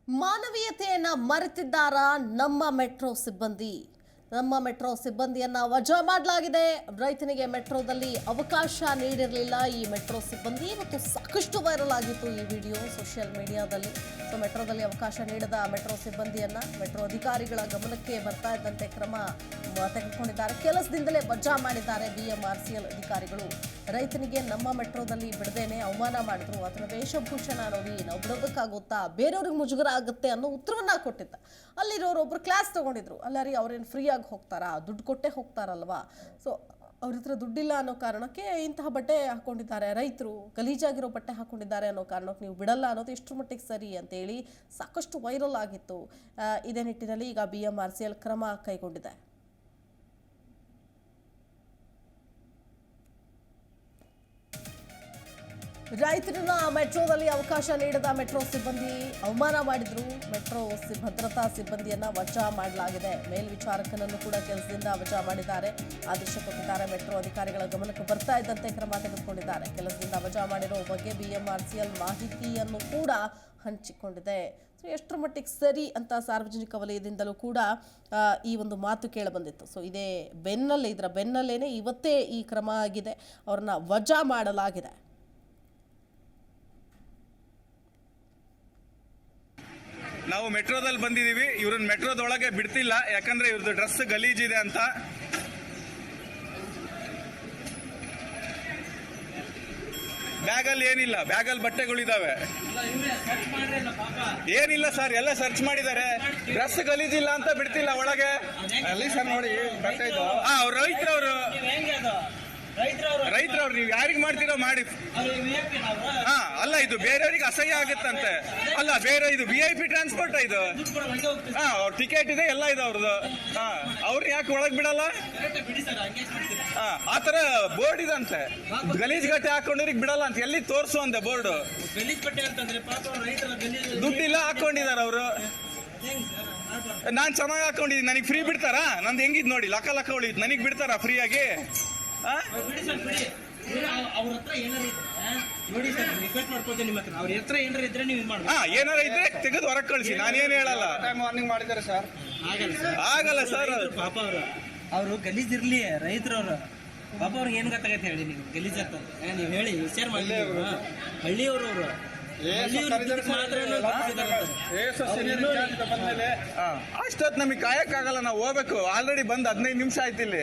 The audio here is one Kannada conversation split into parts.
ಮಾನವೀಯತೆಯನ್ನ ಮರೆತಿದ್ದಾರಾ ನಮ್ಮ ಮೆಟ್ರೋ ಸಿಬ್ಬಂದಿ? ನಮ್ಮ ಮೆಟ್ರೋ ಸಿಬ್ಬಂದಿಯನ್ನ ವಜಾ ಮಾಡಲಾಗಿದೆ. ರೈತನಿಗೆ ಮೆಟ್ರೋದಲ್ಲಿ ಅವಕಾಶ ನೀಡಿರಲಿಲ್ಲ ಈ ಮೆಟ್ರೋ ಸಿಬ್ಬಂದಿ. ಮತ್ತು ಸಾಕಷ್ಟು ವೈರಲ್ ಆಗಿತ್ತು ಈ ವಿಡಿಯೋ ಸೋಷಿಯಲ್ ಮೀಡಿಯಾದಲ್ಲಿ. ಸೊ ಮೆಟ್ರೋದಲ್ಲಿ ಅವಕಾಶ ನೀಡದ ಮೆಟ್ರೋ ಸಿಬ್ಬಂದಿಯನ್ನ ಮೆಟ್ರೋ ಅಧಿಕಾರಿಗಳ ಗಮನಕ್ಕೆ ಬರ್ತಾ ಇದ್ದಂತೆ ಕ್ರಮ ತೆಗೆದುಕೊಂಡಿದ್ದಾರೆ. ಕೆಲಸದಿಂದಲೇ ವಜಾ ಮಾಡಿದ್ದಾರೆ BMRCL ಅಧಿಕಾರಿಗಳು. ರೈತನಿಗೆ ನಮ್ಮ ಮೆಟ್ರೋದಲ್ಲಿ ಬಿಡದೇನೆ ಅವಮಾನ ಮಾಡಿದ್ರು. ಅದರ ವೇಷಭೂಷಣ ನೋಡಿ ನಾವು ಬಿಡೋದಕ್ಕಾಗುತ್ತಾ, ಬೇರೆಯವ್ರಿಗೆ ಮುಜುಗರ ಆಗುತ್ತೆ ಅನ್ನೋ ಉತ್ತರವನ್ನ ಕೊಟ್ಟಿದ್ದ. ಅಲ್ಲಿರೋರು ಒಬ್ರು ಕ್ಲಾಸ್ ತಗೊಂಡಿದ್ರು. ಅಲ್ಲರಿ ಅವ್ರೇನು ಫ್ರೀ ಆಗಿ ಹೋಗ್ತಾರಾ, ದುಡ್ಡು ಕೊಟ್ಟೆ ಹೋಗ್ತಾರಲ್ವಾ? ಸೊ ಅವ್ರ ಹತ್ರ ದುಡ್ಡಿಲ್ಲ ಅನ್ನೋ ಕಾರಣಕ್ಕೆ ಇಂತಹ ಬಟ್ಟೆ ಹಾಕೊಂಡಿದ್ದಾರೆ. ರೈತರು ಗಲೀಜಾಗಿರೋ ಬಟ್ಟೆ ಹಾಕೊಂಡಿದ್ದಾರೆ ಅನ್ನೋ ಕಾರಣಕ್ಕೆ ನೀವು ಬಿಡಲ್ಲ ಅನ್ನೋದು ಎಷ್ಟು ಮಟ್ಟಿಗೆ ಸರಿ ಅಂತೇಳಿ ಸಾಕಷ್ಟು ವೈರಲ್ ಆಗಿತ್ತು. ಇದೇ ನಿಟ್ಟಿನಲ್ಲಿ ಈಗ BMRCL ಕ್ರಮ ಕೈಗೊಂಡಿದೆ. ರೈತರನ್ನ ಮೆಟ್ರೋದಲ್ಲಿ ಅವಕಾಶ ನೀಡದ ಮೆಟ್ರೋ ಸಿಬ್ಬಂದಿ ಅವಮಾನ ಮಾಡಿದ್ರು. ಮೆಟ್ರೋ ಭದ್ರತಾ ಸಿಬ್ಬಂದಿಯನ್ನ ವಜಾ ಮಾಡಲಾಗಿದೆ. ಮೇಲ್ವಿಚಾರಕನನ್ನು ಕೂಡ ಕೆಲಸದಿಂದ ವಜಾ ಮಾಡಿದ್ದಾರೆ. ಆದೇಶ ಕೊಟ್ಟಿದ್ದಾರೆ. ಮೆಟ್ರೋ ಅಧಿಕಾರಿಗಳ ಗಮನಕ್ಕೆ ಬರ್ತಾ ಇದ್ದಂತೆ ಕ್ರಮ ತೆಗೆದುಕೊಂಡಿದ್ದಾರೆ. ಕೆಲಸದಿಂದ ವಜಾ ಮಾಡಿರೋ ಬಗ್ಗೆ BMRCL ಮಾಹಿತಿಯನ್ನು ಕೂಡ ಹಂಚಿಕೊಂಡಿದೆ. ಸೊ ಎಷ್ಟರ ಮಟ್ಟಿಗೆ ಸರಿ ಅಂತ ಸಾರ್ವಜನಿಕ ವಲಯದಿಂದಲೂ ಕೂಡ ಈ ಒಂದು ಮಾತು ಕೇಳಬಂದಿತ್ತು. ಸೊ ಇದರ ಬೆನ್ನಲ್ಲೇನೆ ಇವತ್ತೇ ಈ ಕ್ರಮ ಆಗಿದೆ. ಅವ್ರನ್ನ ವಜಾ ಮಾಡಲಾಗಿದೆ. ನಾವು ಮೆಟ್ರೋದಲ್ಲಿ ಬಂದಿದ್ದೀವಿ. ಇವ್ರನ್ನ ಮೆಟ್ರೋದೊಳಗೆ ಬಿಡ್ತಿಲ್ಲ, ಯಾಕಂದ್ರೆ ಇವ್ರದ್ದು ಡ್ರೆಸ್ ಗಲೀಜಿದೆ ಅಂತ. ಬ್ಯಾಗಲ್ಲಿ ಏನಿಲ್ಲ, ಬ್ಯಾಗಲ್ಲಿ ಬಟ್ಟೆಗಳಿದಾವೆ. ಏನಿಲ್ಲ ಸರ್, ಎಲ್ಲ ಸರ್ಚ್ ಮಾಡಿದ್ದಾರೆ. ಡ್ರೆಸ್ ಗಲೀಜಿಲ್ಲ ಅಂತ ಬಿಡ್ತಿಲ್ಲ ಒಳಗೆ. ಅಲ್ಲಿ ಸರ್ ನೋಡಿ, ಅವ್ರು ರೈತರವರು ನೀವು ಯಾರಿಗೆ ಮಾಡ್ತೀರೋ ಮಾಡಿ. ಅಲ್ಲ, ಇದು ಬೇರೆಯವ್ರಿಗೆ ಅಸಹ್ಯ ಆಗುತ್ತಂತೆ. ಅಲ್ಲ, ಬೇರೆ ಇದು VIP ಟ್ರಾನ್ಸ್ಪೋರ್ಟ್ ಇದು. ಅವ್ರ ಟಿಕೆಟ್ ಇದೆ, ಎಲ್ಲ ಇದೆ ಅವ್ರದ್ದು. ಅವ್ರು ಯಾಕೆ ಒಳಗ್ ಬಿಡಲ್ಲ? ಆತರ ಬೋರ್ಡ್ ಇದಂತೆ. ಗಲೀಜ್ ಗಟ್ಟೆ ಹಾಕೊಂಡ್ರಿಗೆ ಬಿಡಲ್ಲ ಅಂತ ಎಲ್ಲಿ ತೋರ್ಸು ಅಂದೆ ಬೋರ್ಡ್. ದುಡ್ಡಿಲ್ಲ, ಹಾಕೊಂಡಿದಾರ ಅವರು. ನಾನ್ ಚೆನ್ನಾಗಿ ಹಾಕೊಂಡಿದ್ದೀನಿ, ನನಗೆ ಫ್ರೀ ಬಿಡ್ತಾರಾ? ನಂದು ಹೆಂಗಿದ್ ನೋಡಿ, ಲಕ್ಕ ಉಳಿದ್, ನನಗ್ ಬಿಡ್ತಾರಾ ಫ್ರೀಯಾಗಿ? ಏನಾರ ಇದ್ರೆ ತೆಗೆದು ಹೊರಗೆ ಕಳಿಸಿ, ನಾನೇನು ಹೇಳಲ್ಲ. ಮಾರ್ನಿಂಗ್ ಮಾಡಿದ್ದಾರೆ ಸರ್, ಆಗಲ್ಲ ಸರ್. ಪಾಪ ಅವರು ಗಲೀಜ್ ಇರ್ಲಿ, ರೈತರವ್ರು ಪಾಪ ಅವ್ರಿಗೆ ಏನ್ ಗೊತ್ತಾಗತ್ತೆ ಹೇಳಿ. ನೀವು ಗಲೀಜ್ ಆಗ್ತದೆ ನೀವು ಹೇಳಿ, ವಿಚಾರ ಮಾಡಿ. ಹಳ್ಳಿಯವರು ಅವರು ಅಷ್ಟೊತ್ತು ನಮಗೆ ಕಾಯಕ್ಕಾಗಲ್ಲ, ನಾವು ಹೋಗ್ಬೇಕು. ಆಲ್ರೆಡಿ ಬಂದ್ 15 ನಿಮಿಷ ಆಯ್ತು ಇಲ್ಲಿ.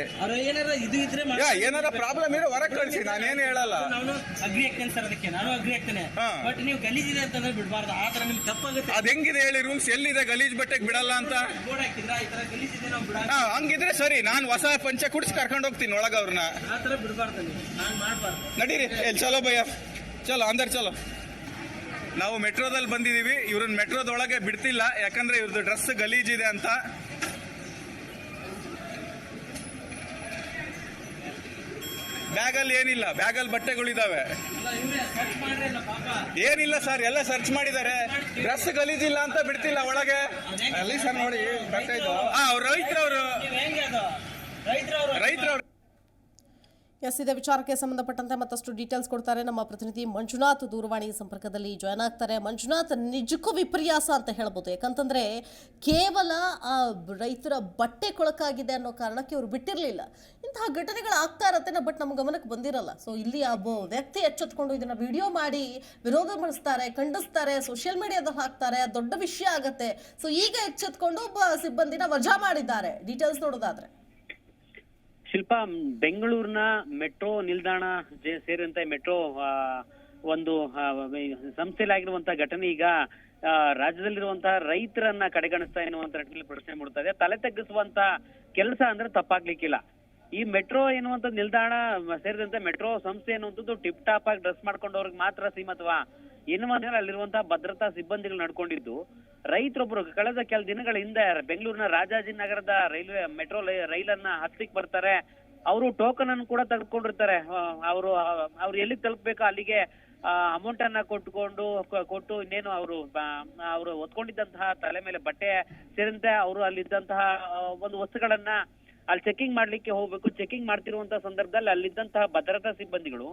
ಏನಾರ ಪ್ರಾಬ್ಲಮ್ ಇರೋ ಹೊರಗೆ ಕಳಿಸಿ, ನಾನೇನು ಹೇಳಲ್ಲ. ನಾನು ಅಗ್ರಿ ಆಗ್ತೇನೆ ಸರ್, ಅದಕ್ಕೆ ನಾನು ಅಗ್ರಿ ಆಗ್ತೇನೆ. ಬಟ್ ನೀವು ಗಲೀಜಿದೆ ಅಂತಂದ್ರೆ ಬಿಡಬಾರ್ದು. ಆ ತರ ನಿಮ್ಗೆ ತಪ್ಪಾಗುತ್ತೆ. ಅದ್ ಹೆಂಗಿದೆ ಹೇಳಿ ರೂಲ್ಸ್? ಎಲ್ಲಿದೆ ಗಲೀಜ್ ಬಟ್ಟೆಗೆ ಬಿಡಲ್ಲ ಅಂತ? ಬೋರ್ಡ್ ಹಾಕಿದ್ರ ಈ ತರ ಗಲೀಜಿದೆ ನಾವು ಬಿಡ. ಹಂಗಿದ್ರೆ ಸರಿ, ನಾನು ಹೊಸ ಪಂಚೆ ಕುಡಿಸಿ ಕರ್ಕೊಂಡು ಹೋಗ್ತೀನಿ ಒಳಗ ಅವ್ರನ್ನ. ಆ ತರ ಬಿಡಬಾರ್ದು, ನಾನು ಮಾಡಬಾರ್ದು. ನಡೀರಿ, ಚಲೋ ಭಯ್ಯ, ಚಲೋ ಅಂದರ್ ಚಲೋ. ನಾವು ಮೆಟ್ರೋದಲ್ಲಿ ಬಂದಿದ್ದೀವಿ. ಇವ್ರನ್ನ ಮೆಟ್ರೋದೊಳಗೆ ಬಿಡ್ತಿಲ್ಲ, ಯಾಕಂದ್ರೆ ಇವ್ರದ್ದು ಡ್ರೆಸ್ ಗಲೀಜಿದೆ ಅಂತ. ಬ್ಯಾಗಲ್ಲಿ ಏನಿಲ್ಲ, ಬ್ಯಾಗಲ್ಲಿ ಬಟ್ಟೆಗಳಿದಾವೆ. ಏನಿಲ್ಲ ಸರ್, ಎಲ್ಲ ಸರ್ಚ್ ಮಾಡಿದ್ದಾರೆ. ಡ್ರೆಸ್ ಗಲೀಜಿಲ್ಲ ಅಂತ ಬಿಡ್ತಿಲ್ಲ ಒಳಗೆ. ಅಲ್ಲಿ ಸರ್ ನೋಡಿ, ಅವ್ರು ರೈತರವರು. ಎಸ್, ಇದೇ ವಿಚಾರಕ್ಕೆ ಸಂಬಂಧಪಟ್ಟಂತೆ ಮತ್ತಷ್ಟು ಡೀಟೇಲ್ಸ್ ಕೊಡ್ತಾರೆ ನಮ್ಮ ಪ್ರತಿನಿಧಿ ಮಂಜುನಾಥ್. ದೂರವಾಣಿ ಸಂಪರ್ಕದಲ್ಲಿ ಜಾಯ್ನ್ ಆಗ್ತಾರೆ. ಮಂಜುನಾಥ್, ನಿಜಕ್ಕೂ ವಿಪರ್ಯಾಸ ಅಂತ ಹೇಳ್ಬೋದು. ಯಾಕಂತಂದ್ರೆ ಕೇವಲ ಆ ರೈತರ ಬಟ್ಟೆ ಕೊಳಕಾಗಿದೆ ಅನ್ನೋ ಕಾರಣಕ್ಕೆ ಇವರು ಬಿಟ್ಟಿರಲಿಲ್ಲ. ಇಂತಹ ಘಟನೆಗಳು ಆಗ್ತಾ ಇರತ್ತೆ, ಬಟ್ ನಮ್ಮ ಗಮನಕ್ಕೆ ಬಂದಿರಲ್ಲ. ಸೊ ಇಲ್ಲಿ ಒಬ್ಬ ವ್ಯಕ್ತಿ ಎಚ್ಚೆತ್ಕೊಂಡು ಇದನ್ನ ವಿಡಿಯೋ ಮಾಡಿ ವಿರೋಧ ಪಡಿಸ್ತಾರೆ, ಖಂಡಿಸ್ತಾರೆ, ಸೋಷಿಯಲ್ ಮೀಡಿಯಾದಲ್ಲಿ ಹಾಕ್ತಾರೆ, ದೊಡ್ಡ ವಿಷಯ ಆಗತ್ತೆ. ಸೊ ಈಗ ಎಚ್ಚೆತ್ಕೊಂಡು ಒಬ್ಬ ಸಿಬ್ಬಂದಿನ ವಜಾ ಮಾಡಿದ್ದಾರೆ. ಡೀಟೇಲ್ಸ್ ನೋಡೋದಾದ್ರೆ ಶಿಲ್ಪ, ಬೆಂಗಳೂರಿನ ಮೆಟ್ರೋ ನಿಲ್ದಾಣ ಸೇರಿದಂತೆ ಮೆಟ್ರೋ ಒಂದು ಸಂಸ್ಥೆಯಲ್ಲಾಗಿರುವಂತಹ ಘಟನೆ ಈಗ ರಾಜ್ಯದಲ್ಲಿರುವಂತಹ ರೈತರನ್ನ ಕಡೆಗಣಿಸ್ತಾ ಎನ್ನುವಂತ ನಿಟ್ಟಿನಲ್ಲಿ ಪ್ರಶ್ನೆ ಮೂಡ್ತಾ ಇದೆ. ತಲೆ ತಗ್ಗಿಸುವಂತ ಕೆಲಸ ಅಂದ್ರೆ ತಪ್ಪಾಗ್ಲಿಕ್ಕಿಲ್ಲ. ಈ ಮೆಟ್ರೋ ಎನ್ನುವಂತ ನಿಲ್ದಾಣ ಸೇರಿದಂತೆ ಮೆಟ್ರೋ ಸಂಸ್ಥೆ ಎನ್ನುವಂಥದ್ದು ಟಿಪ್ ಟಾಪ್ ಆಗಿ ಡ್ರೆಸ್ ಮಾಡ್ಕೊಂಡವ್ರಿಗೆ ಮಾತ್ರ ಸೀಮಿತವಾ ಎನ್ನುವಂತ ಅಲ್ಲಿರುವಂತಹ ಭದ್ರತಾ ಸಿಬ್ಬಂದಿಗಳು ನಡ್ಕೊಂಡಿದ್ದು. ರೈತರೊಬ್ರು ಕಳೆದ ಕೆಲ ದಿನಗಳ ಹಿಂದೆ ಬೆಂಗಳೂರಿನ ರಾಜಾಜಿನಗರದ ರೈಲ್ವೆ ಮೆಟ್ರೋ ರೈಲನ್ನ ಹತ್ತಿಕ್ ಬರ್ತಾರೆ. ಅವರು ಟೋಕನ್ ಅನ್ನು ಕೂಡ ತೆಗೆದುಕೊಂಡಿರ್ತಾರೆ. ಅವ್ರು ಎಲ್ಲಿಗೆ ತಲುಪಬೇಕು ಅಲ್ಲಿಗೆ ಅಮೌಂಟ್ ಅನ್ನ ಕೊಟ್ಟು ಇನ್ನೇನು ಅವರು ಹೊತ್ಕೊಂಡಿದ್ದಂತಹ ತಲೆ ಮೇಲೆ ಬಟ್ಟೆ ಸೇರಿದಂತೆ ಅವರು ಅಲ್ಲಿದ್ದಂತಹ ಒಂದು ವಸ್ತುಗಳನ್ನ ಅಲ್ಲಿ ಚೆಕಿಂಗ್ ಮಾಡ್ಲಿಕ್ಕೆ ಹೋಗ್ಬೇಕು. ಚೆಕಿಂಗ್ ಮಾಡ್ತಿರುವಂತಹ ಸಂದರ್ಭದಲ್ಲಿ ಅಲ್ಲಿದ್ದಂತಹ ಭದ್ರತಾ ಸಿಬ್ಬಂದಿಗಳು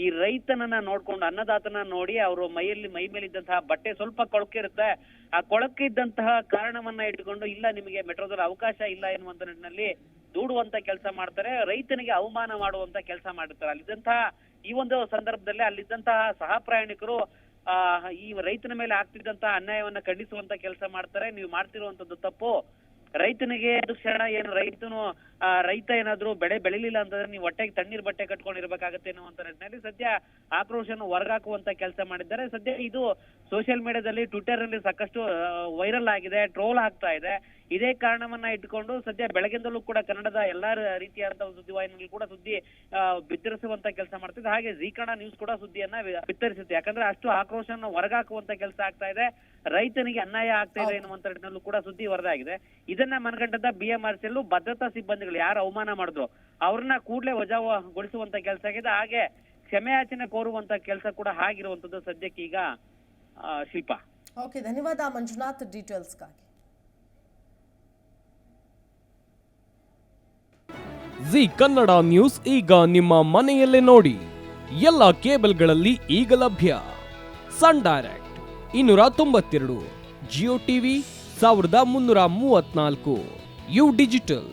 ಈ ರೈತನನ್ನ ನೋಡ್ಕೊಂಡು ಅನ್ನದಾತನ ನೋಡಿ ಅವರು ಮೈ ಮೇಲಿದ್ದಂತಹ ಬಟ್ಟೆ ಸ್ವಲ್ಪ ಕೊಳಕಿರುತ್ತೆ, ಆ ಕೊಳಕಿದ್ದಂತಹ ಕಾರಣವನ್ನ ಇಟ್ಕೊಂಡು ಇಲ್ಲ ನಿಮಗೆ ಮೆಟ್ರೋದಲ್ಲಿ ಅವಕಾಶ ಇಲ್ಲ ಎನ್ನುವಂತ ನಿಟ್ಟಿನಲ್ಲಿ ದೂಡುವಂತ ಕೆಲಸ ಮಾಡ್ತಾರೆ, ರೈತನಿಗೆ ಅವಮಾನ ಮಾಡುವಂತ ಕೆಲಸ ಮಾಡಿರ್ತಾರೆ. ಅಲ್ಲಿದ್ದಂತಹ ಈ ಒಂದು ಸಂದರ್ಭದಲ್ಲಿ ಅಲ್ಲಿದ್ದಂತಹ ಸಹ ಪ್ರಯಾಣಿಕರು ಈ ರೈತನ ಮೇಲೆ ಆಗ್ತಿದ್ದಂತಹ ಅನ್ಯಾಯವನ್ನ ಖಂಡಿಸುವಂತ ಕೆಲಸ ಮಾಡ್ತಾರೆ. ನೀವು ಮಾಡ್ತಿರುವಂತದ್ದು ತಪ್ಪು, ರೈತನಿಗೆ ಒಂದು ಕ್ಷಣ ಏನು ರೈತ ಏನಾದ್ರು ಬೆಳೆ ಬೆಳಿಲಿಲ್ಲ ಅಂತಂದ್ರೆ ನೀವು ಹೊಟ್ಟೆಗೆ ತಣ್ಣೀರ್ ಬಟ್ಟೆ ಕಟ್ಕೊಂಡಿರ್ಬೇಕಾಗತ್ತೆ ಅನ್ನುವಂತ ನಿಟ್ಟಿನಲ್ಲಿ ಸದ್ಯ ಆಕ್ರೋಶವನ್ನು ಹೊರಗಾಕುವಂತ ಕೆಲಸ ಮಾಡಿದ್ದಾರೆ. ಸದ್ಯ ಇದು ಸೋಷಿಯಲ್ ಮೀಡಿಯಾದಲ್ಲಿ ಟ್ವಿಟರ್ ಅಲ್ಲಿ ಸಾಕಷ್ಟು ವೈರಲ್ ಆಗಿದೆ, ಟ್ರೋಲ್ ಆಗ್ತಾ ಇದೆ. ಇದೇ ಕಾರಣವನ್ನ ಇಟ್ಕೊಂಡು ಸದ್ಯ ಬೆಳಗ್ಗೆಯಿಂದಲೂ ಕೂಡ ಕನ್ನಡದ ಎಲ್ಲಾ ರೀತಿಯಾದಂತಹ ಸುದ್ದಿವಾಹಿನಿಗಳು ಕೂಡ ಸುದ್ದಿ ಬಿತ್ತರಿಸುವಂತ ಕೆಲಸ ಮಾಡ್ತಿದೆ. ಹಾಗೆ ಜೀ ಕನ್ನಡ ನ್ಯೂಸ್ ಕೂಡ ಸುದ್ದಿಯನ್ನ ಬಿತ್ತರಿಸುತ್ತೆ. ಯಾಕಂದ್ರೆ ಅಷ್ಟು ಆಕ್ರೋಶವನ್ನು ಹೊರಗಾಕುವಂತ ಕೆಲಸ ಆಗ್ತಾ ಇದೆ, ರೈತನಿಗೆ ಅನ್ಯಾಯ ಆಗ್ತಾ ಇದೆ ಎನ್ನುವಂತ ನಿಟ್ಟಿನಲ್ಲೂ ಕೂಡ ಸುದ್ದಿ ವರದಾಗಿದೆ. ಇದನ್ನ ಮನಗಂಡದ BMRCL ಭದ್ರತಾ ಸಿಬ್ಬಂದಿಗಳು ಯಾರು ಅವಮಾನ ಮಾಡಿದ್ರು ಅವ್ರನ್ನ ಕೂಡಲೇ ವಜಾಗೊಳಿಸುವಂತ ಕೆಲಸ ಆಗಿದೆ. ಹಾಗೆ ಕ್ಷಮೆಯಾಚನೆ ಕೋರುವಂತ ಕೆಲಸ ಕೂಡ ಆಗಿರುವಂತದ್ದು ಸದ್ಯಕ್ಕೆ ಈಗ ಶಿಲ್ಪ. ಓಕೆ, ಧನ್ಯವಾದ ಮಂಜುನಾಥ್ ಡೀಟೇಲ್ಸ್ಗಾಗಿ. ಜಿ ಕನ್ನಡ ನ್ಯೂಸ್ ಈಗ ನಿಮ್ಮ ಮನೆಯಲ್ಲೇ ನೋಡಿ. ಎಲ್ಲ ಕೇಬಲ್ಗಳಲ್ಲಿ ಈಗ ಲಭ್ಯ. Sun Direct 292, Jio TV 1334, U digital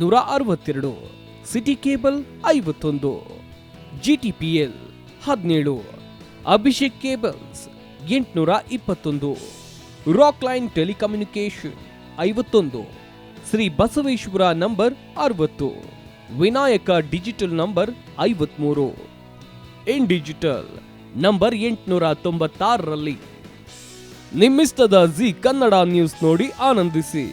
162, city cable 51, GTPL 17, Abhishek cables 821, rock line telecommunication 51, Shri Basaveshwara number 60, Vinayaka digital number 53, in digital number 896ರಲ್ಲಿ. ನಿಮ್ಮಿಷ್ಟದ ಜಿ ಕನ್ನಡ ನ್ಯೂಸ್ ನೋಡಿ ಆನಂದಿಸಿ.